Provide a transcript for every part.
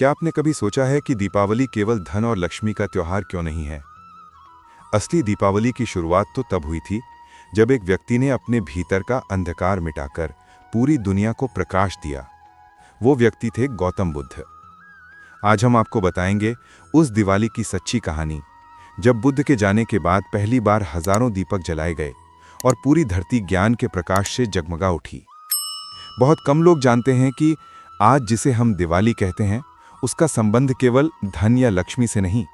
क्या आपने कभी सोचा है कि दीपावली केवल धन और लक्ष्मी का त्योहार क्यों नहीं है? असली दीपावली की शुरुआत तो तब हुई थी जब एक व्यक्ति ने अपने भीतर का अंधकार मिटाकर पूरी दुनिया को प्रकाश दिया। वो व्यक्ति थे गौतम बुद्ध। आज हम आपको बताएंगे उस दिवाली की सच्ची कहानी, जब बुद्ध के जाने के बाद पहली बार हजारों दीपक जलाए गए और पूरी धरती ज्ञान के प्रकाश से जगमगा उठी। बहुत कम लोग जानते हैं कि आज जिसे हम दिवाली कहते हैं, उसका संबंध केवल धन या लक्ष्मी से नहीं,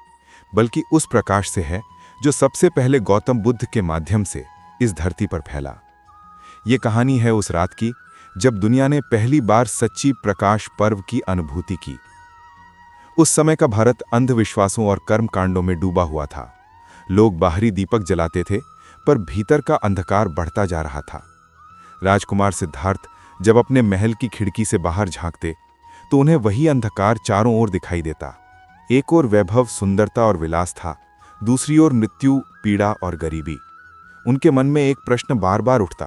बल्कि उस प्रकाश से है जो सबसे पहले गौतम बुद्ध के माध्यम से इस धरती पर फैला। ये कहानी है उस रात की जब दुनिया ने पहली बार सच्ची प्रकाश पर्व की अनुभूति की। उस समय का भारत अंधविश्वासों और कर्मकांडों में डूबा हुआ था। लोग बाहरी दीपक जलाते थे, पर भीतर का अंधकार बढ़ता जा रहा था। राजकुमार सिद्धार्थ जब अपने महल की खिड़की से बाहर झांकते तो उन्हें वही अंधकार चारों ओर दिखाई देता। एक ओर वैभव, सुंदरता और विलास था, दूसरी ओर मृत्यु, पीड़ा और गरीबी। उनके मन में एक प्रश्न बार बार उठता,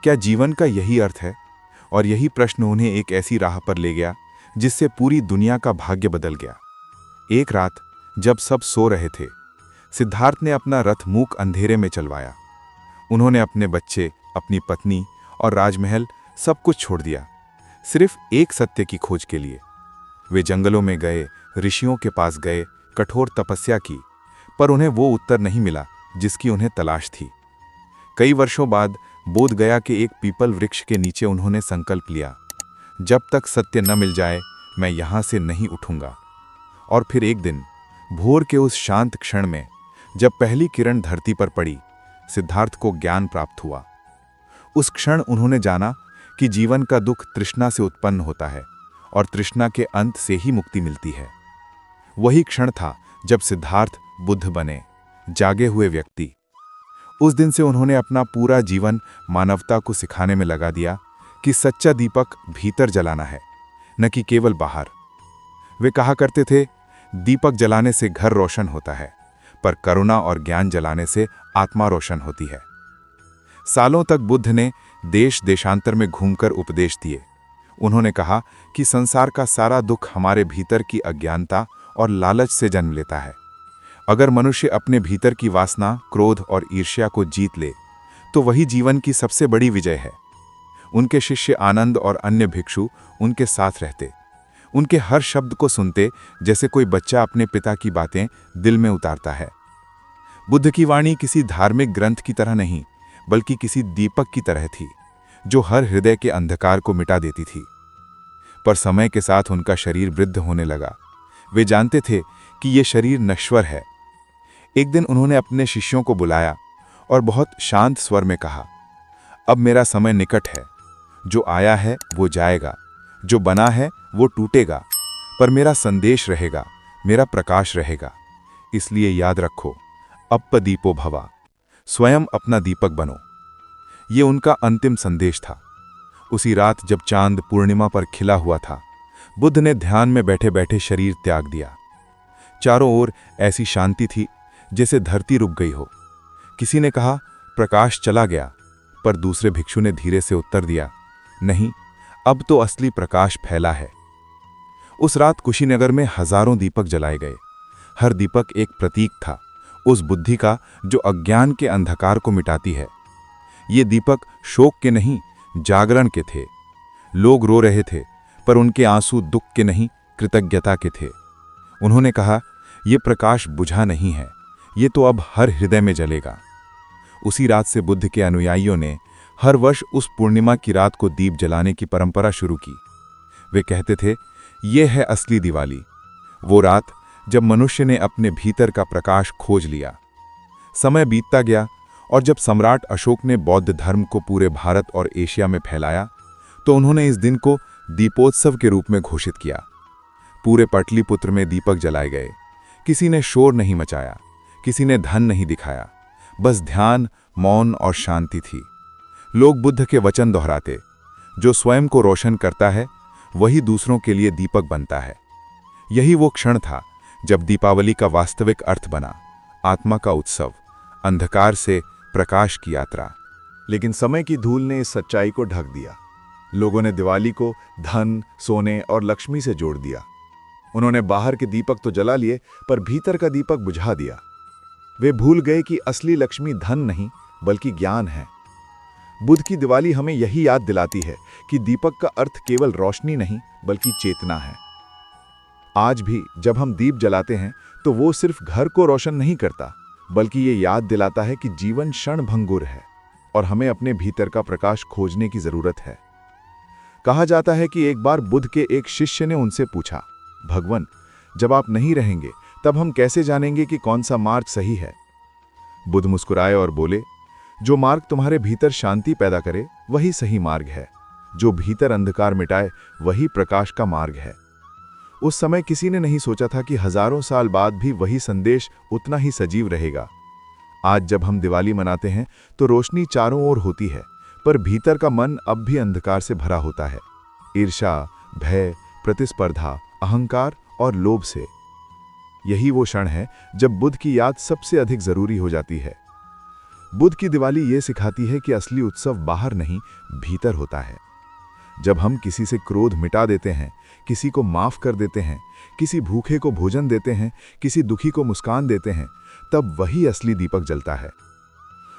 क्या जीवन का यही अर्थ है? और यही प्रश्न उन्हें एक ऐसी राह पर ले गया जिससे पूरी दुनिया का भाग्य बदल गया। एक रात जब सब सो रहे थे, सिद्धार्थ ने अपना रथ मूक अंधेरे में चलवाया। उन्होंने अपने बच्चे, अपनी पत्नी और राजमहल सब कुछ छोड़ दिया, सिर्फ एक सत्य की खोज के लिए। वे जंगलों में गए, ऋषियों के पास गए, कठोर तपस्या की, पर उन्हें वो उत्तर नहीं मिला जिसकी उन्हें तलाश थी। कई वर्षों बाद बोध गया के एक पीपल वृक्ष के नीचे उन्होंने संकल्प लिया, जब तक सत्य न मिल जाए मैं यहां से नहीं उठूंगा। और फिर एक दिन भोर के उस शांत क्षण में जब पहली किरण धरती पर पड़ी, सिद्धार्थ को ज्ञान प्राप्त हुआ। उस क्षण उन्होंने जाना कि जीवन का दुख तृष्णा से उत्पन्न होता है और तृष्णा के अंत से ही मुक्ति मिलती है। वही क्षण था जब सिद्धार्थ बुद्ध बने, जागे हुए व्यक्ति। उस दिन से उन्होंने अपना पूरा जीवन मानवता को सिखाने में लगा दिया कि सच्चा दीपक भीतर जलाना है, न कि केवल बाहर। वे कहा करते थे, दीपक जलाने से घर रोशन होता है, पर करुणा और ज्ञान जलाने से आत्मा रोशन होती है। सालों तक बुद्ध ने देश देशांतर में घूमकर उपदेश दिए। उन्होंने कहा कि संसार का सारा दुख हमारे भीतर की अज्ञानता और लालच से जन्म लेता है। अगर मनुष्य अपने भीतर की वासना, क्रोध और ईर्ष्या को जीत ले तो वही जीवन की सबसे बड़ी विजय है। उनके शिष्य आनंद और अन्य भिक्षु उनके साथ रहते, उनके हर शब्द को सुनते जैसे कोई बच्चा अपने पिता की बातें दिल में उतारता है। बुद्ध की वाणी किसी धार्मिक ग्रंथ की तरह नहीं, बल्कि किसी दीपक की तरह थी जो हर हृदय के अंधकार को मिटा देती थी। पर समय के साथ उनका शरीर वृद्ध होने लगा। वे जानते थे कि यह शरीर नश्वर है। एक दिन उन्होंने अपने शिष्यों को बुलाया और बहुत शांत स्वर में कहा, अब मेरा समय निकट है। जो आया है वो जाएगा, जो बना है वो टूटेगा, पर मेरा संदेश रहेगा, मेरा प्रकाश रहेगा। इसलिए याद रखो, अप्प दीपो भवा, स्वयं अपना दीपक बनो। ये उनका अंतिम संदेश था। उसी रात जब चांद पूर्णिमा पर खिला हुआ था, बुद्ध ने ध्यान में बैठे बैठे शरीर त्याग दिया। चारों ओर ऐसी शांति थी जैसे धरती रुक गई हो। किसी ने कहा, प्रकाश चला गया, पर दूसरे भिक्षु ने धीरे से उत्तर दिया, नहीं, अब तो असली प्रकाश फैला है। उस रात कुशीनगर में हजारों दीपक जलाए गए। हर दीपक एक प्रतीक था, उस बुद्धि का जो अज्ञान के अंधकार को मिटाती है। ये दीपक शोक के नहीं, जागरण के थे। लोग रो रहे थे, पर उनके आंसू दुख के नहीं, कृतज्ञता के थे। उन्होंने कहा, यह प्रकाश बुझा नहीं है, ये तो अब हर हृदय में जलेगा। उसी रात से बुद्ध के अनुयायियों ने हर वर्ष उस पूर्णिमा की रात को दीप जलाने की परंपरा शुरू की। वे कहते थे, यह है असली दिवाली, वो रात जब मनुष्य ने अपने भीतर का प्रकाश खोज लिया। समय बीतता गया और जब सम्राट अशोक ने बौद्ध धर्म को पूरे भारत और एशिया में फैलाया, तो उन्होंने इस दिन को दीपोत्सव के रूप में घोषित किया। पूरे पाटलिपुत्र में दीपक जलाए गए। किसी ने शोर नहीं मचाया, किसी ने धन नहीं दिखाया, बस ध्यान, मौन और शांति थी। लोग बुद्ध के वचन दोहराते, जो स्वयं को रोशन करता है वही दूसरों के लिए दीपक बनता है। यही वो क्षण था जब दीपावली का वास्तविक अर्थ बना, आत्मा का उत्सव, अंधकार से प्रकाश की यात्रा। लेकिन समय की धूल ने इस सच्चाई को ढक दिया। लोगों ने दिवाली को धन, सोने और लक्ष्मी से जोड़ दिया। उन्होंने बाहर के दीपक तो जला लिए, पर भीतर का दीपक बुझा दिया। वे भूल गए कि असली लक्ष्मी धन नहीं बल्कि ज्ञान है। बुद्ध की दिवाली हमें यही याद दिलाती है कि दीपक का अर्थ केवल रोशनी नहीं बल्कि चेतना है। आज भी जब हम दीप जलाते हैं तो वो सिर्फ घर को रोशन नहीं करता, बल्कि ये याद दिलाता है कि जीवन क्षणभंगुर है और हमें अपने भीतर का प्रकाश खोजने की जरूरत है। कहा जाता है कि एक बार बुद्ध के एक शिष्य ने उनसे पूछा, भगवान, जब आप नहीं रहेंगे तब हम कैसे जानेंगे कि कौन सा मार्ग सही है? बुद्ध मुस्कुराए और बोले, जो मार्ग तुम्हारे भीतर शांति पैदा करे वही सही मार्ग है। जो भीतर अंधकार मिटाए वही प्रकाश का मार्ग है। उस समय किसी ने नहीं सोचा था कि हजारों साल बाद भी वही संदेश उतना ही सजीव रहेगा। आज जब हम दिवाली मनाते हैं तो रोशनी चारों ओर होती है, पर भीतर का मन अब भी अंधकार से भरा होता है, ईर्ष्या, भय, प्रतिस्पर्धा, अहंकार और लोभ से। यही वो क्षण है जब बुद्ध की याद सबसे अधिक जरूरी हो जाती है। बुद्ध की दिवाली ये सिखाती है कि असली उत्सव बाहर नहीं, भीतर होता है। जब हम किसी से क्रोध मिटा देते हैं, किसी को माफ कर देते हैं, किसी भूखे को भोजन देते हैं, किसी दुखी को मुस्कान देते हैं, तब वही असली दीपक जलता है।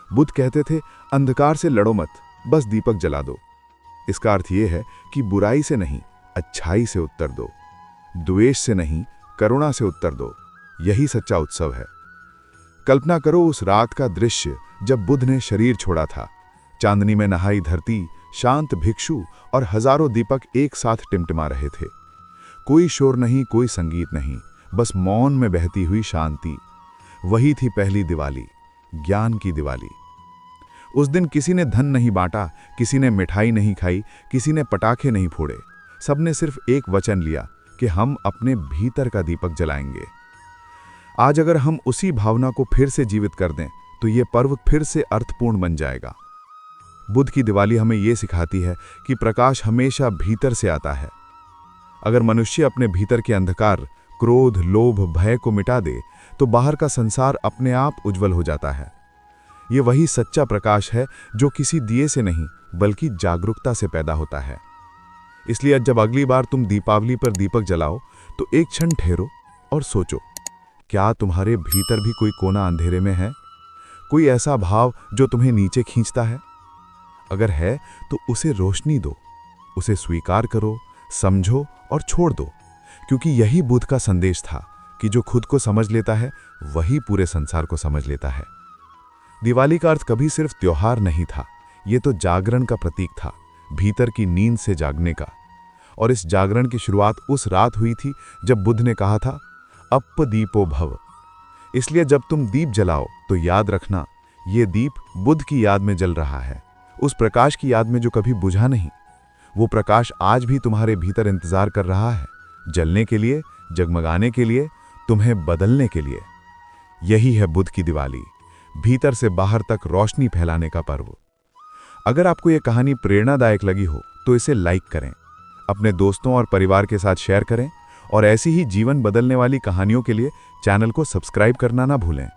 बुद्ध कहते थे, अंधकार से लड़ो मत, बस दीपक जला दो। इसका अर्थ यह है कि बुराई से नहीं, अच्छाई से उत्तर दो, द्वेष से नहीं, करुणा से उत्तर दो। यही सच्चा उत्सव है। कल्पना करो उस रात का दृश्य जब बुद्ध ने शरीर छोड़ा था। चांदनी में नहाई धरती, शांत भिक्षु और हजारों दीपक एक साथ टिमटिमा रहे थे। कोई शोर नहीं, कोई संगीत नहीं, बस मौन में बहती हुई शांति। वही थी पहली दिवाली, ज्ञान की दिवाली। उस दिन किसी ने धन नहीं बांटा, किसी ने मिठाई नहीं खाई, किसी ने पटाखे नहीं फोड़े। सबने सिर्फ एक वचन लिया कि हम अपने भीतर का दीपक जलाएंगे। आज अगर हम उसी भावना को फिर से जीवित कर दें तो ये पर्व फिर से अर्थपूर्ण बन जाएगा। बुद्ध की दिवाली हमें यह सिखाती है कि प्रकाश हमेशा भीतर से आता है। अगर मनुष्य अपने भीतर के अंधकार, क्रोध, लोभ, भय को मिटा दे तो बाहर का संसार अपने आप उज्जवल हो जाता है। ये वही सच्चा प्रकाश है जो किसी दिए से नहीं बल्कि जागरूकता से पैदा होता है। इसलिए जब अगली बार तुम दीपावली पर दीपक जलाओ तो एक क्षण ठहरो और सोचो, क्या तुम्हारे भीतर भी कोई कोना अंधेरे में है? कोई ऐसा भाव जो तुम्हें नीचे खींचता है? अगर है तो उसे रोशनी दो, उसे स्वीकार करो, समझो और छोड़ दो, क्योंकि यही बुद्ध का संदेश था कि जो खुद को समझ लेता है वही पूरे संसार को समझ लेता है। दिवाली का अर्थ कभी सिर्फ त्योहार नहीं था, ये तो जागरण का प्रतीक था, भीतर की नींद से जागने का। और इस जागरण की शुरुआत उस रात हुई थी जब बुद्ध ने कहा था, अप्प दीपो भव। इसलिए जब तुम दीप जलाओ तो याद रखना, ये दीप बुद्ध की याद में जल रहा है, उस प्रकाश की याद में जो कभी बुझा नहीं। वो प्रकाश आज भी तुम्हारे भीतर इंतजार कर रहा है, जलने के लिए, जगमगाने के लिए, तुम्हें बदलने के लिए। यही है बुद्ध की दिवाली, भीतर से बाहर तक रोशनी फैलाने का पर्व। अगर आपको यह कहानी प्रेरणादायक लगी हो तो इसे लाइक करें, अपने दोस्तों और परिवार के साथ शेयर करें और ऐसी ही जीवन बदलने वाली कहानियों के लिए चैनल को सब्सक्राइब करना ना भूलें।